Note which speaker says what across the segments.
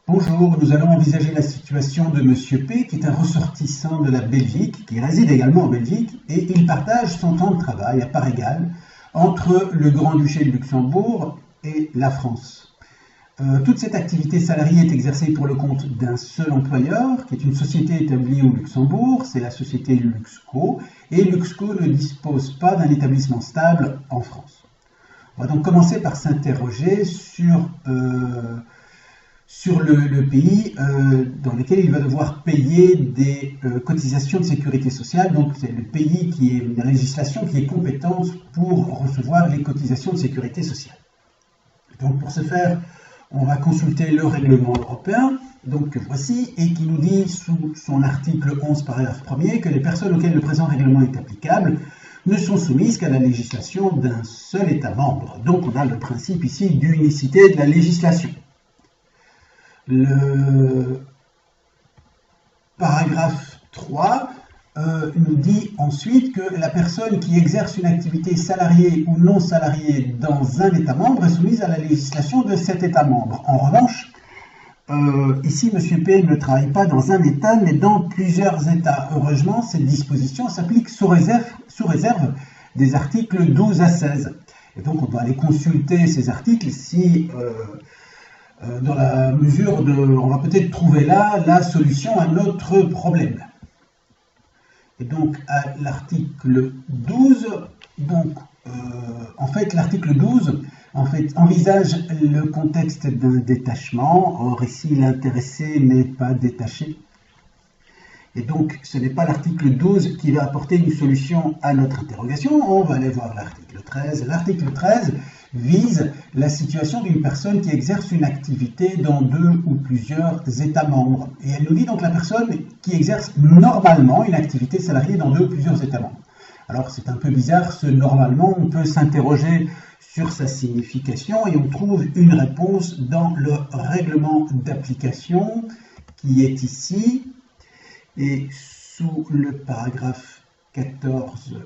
Speaker 1: Bonjour, nous allons envisager la situation de Monsieur P, qui est un ressortissant de la Belgique, qui réside également en Belgique, et il partage son temps de travail à part égale entre le Grand-Duché de Luxembourg et la France. Toute cette activité salariée est exercée pour le compte d'un seul employeur, qui est une société établie au Luxembourg, c'est la société Luxco, et Luxco ne dispose pas d'un établissement stable en France. On va donc commencer par s'interroger sur le pays dans lequel il va devoir payer des cotisations de sécurité sociale. Donc c'est le pays qui est la législation qui est compétente pour recevoir les cotisations de sécurité sociale. Donc pour ce faire, on va consulter le règlement européen, donc que voici, et qui nous dit sous son article 11, paragraphe 1er, que les personnes auxquelles le présent règlement est applicable ne sont soumises qu'à la législation d'un seul État membre. Donc on a le principe ici d'unicité de la législation. Le paragraphe 3 nous dit ensuite que la personne qui exerce une activité salariée ou non salariée dans un État membre est soumise à la législation de cet État membre. En revanche, ici, M. P ne travaille pas dans un État, mais dans plusieurs États. Heureusement, cette disposition s'applique sous réserve des articles 12 à 16. Et donc, on doit aller consulter ces articles si, dans la mesure on va peut-être trouver là la solution à notre problème. Et donc, à l'article 12, l'article 12 envisage le contexte d'un détachement. Or, ici, l'intéressé n'est pas détaché. Et donc, ce n'est pas l'article 12 qui va apporter une solution à notre interrogation. On va aller voir l'article 13. L'article 13 vise la situation d'une personne qui exerce une activité dans deux ou plusieurs États membres. Et elle nous dit donc la personne qui exerce normalement une activité salariée dans deux ou plusieurs États membres. Alors c'est un peu bizarre ce normalement, on peut s'interroger sur sa signification et on trouve une réponse dans le règlement d'application qui est ici et sous le paragraphe 14.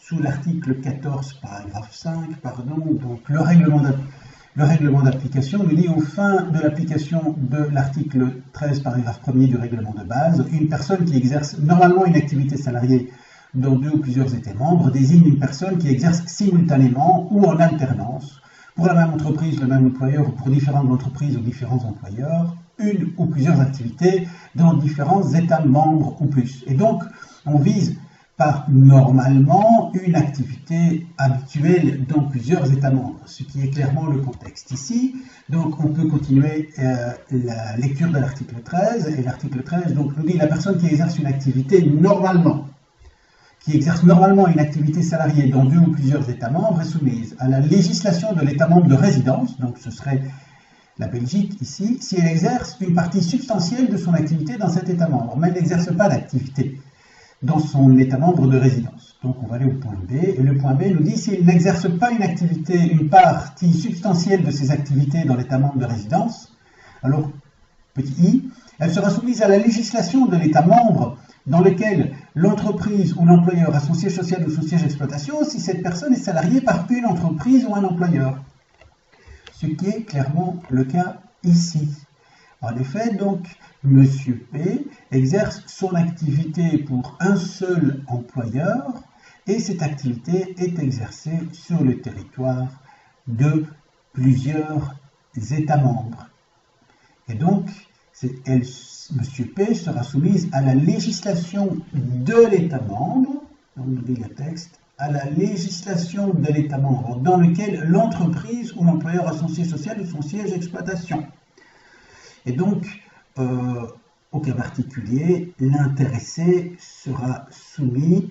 Speaker 1: Sous l'article 14, paragraphe 5, donc le règlement d'application nous dit aux fins de l'application de l'article 13, paragraphe 1er du règlement de base, une personne qui exerce normalement une activité salariée dans deux ou plusieurs États membres désigne une personne qui exerce simultanément ou en alternance pour la même entreprise, le même employeur ou pour différentes entreprises ou différents employeurs, une ou plusieurs activités dans différents États membres ou plus. Et donc, on vise par normalement une activité habituelle dans plusieurs États membres, ce qui est clairement le contexte ici. Donc on peut continuer la lecture de l'article 13, et l'article 13 donc, nous dit la personne qui exerce une activité normalement, une activité salariée dans deux ou plusieurs États membres est soumise à la législation de l'État membre de résidence, donc ce serait la Belgique ici, si elle exerce une partie substantielle de son activité dans cet État membre, mais elle n'exerce pas d'activité dans son État membre de résidence. Donc on va aller au point B, et le point B nous dit s'il n'exerce pas une partie substantielle de ses activités dans l'État membre de résidence, alors, petit i, elle sera soumise à la législation de l'État membre dans lequel l'entreprise ou l'employeur a son siège social ou son siège d'exploitation si cette personne est salariée par une entreprise ou un employeur. Ce qui est clairement le cas ici. En effet, donc, M. P exerce son activité pour un seul employeur et cette activité est exercée sur le territoire de plusieurs États membres. Et donc, M. P sera soumise à la législation de l'État membre, donc nous dit le texte, à la législation de l'État membre dans lequel l'entreprise ou l'employeur a son siège social ou son siège d'exploitation. Et donc, au cas particulier, l'intéressé sera soumis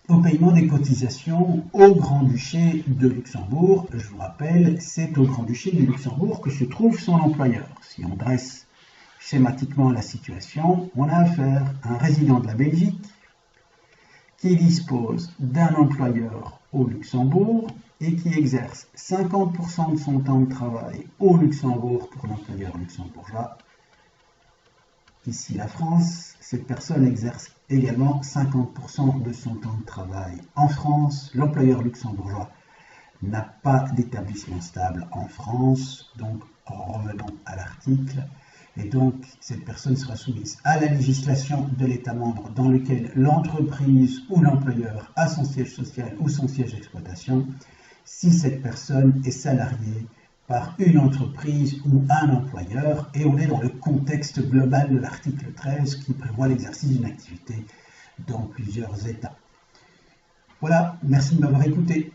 Speaker 1: au paiement des cotisations au Grand-Duché de Luxembourg. Je vous rappelle, c'est au Grand-Duché de Luxembourg que se trouve son employeur. Si on dresse schématiquement la situation, on a affaire à un résident de la Belgique qui dispose d'un employeur au Luxembourg et qui exerce 50% de son temps de travail au Luxembourg pour l'employeur luxembourgeois. Ici la France, cette personne exerce également 50% de son temps de travail en France. L'employeur luxembourgeois n'a pas d'établissement stable en France, donc revenons à l'article. Et donc, cette personne sera soumise à la législation de l'État membre dans lequel l'entreprise ou l'employeur a son siège social ou son siège d'exploitation, si cette personne est salariée par une entreprise ou un employeur, et on est dans le contexte global de l'article 13 qui prévoit l'exercice d'une activité dans plusieurs États. Voilà, merci de m'avoir écouté.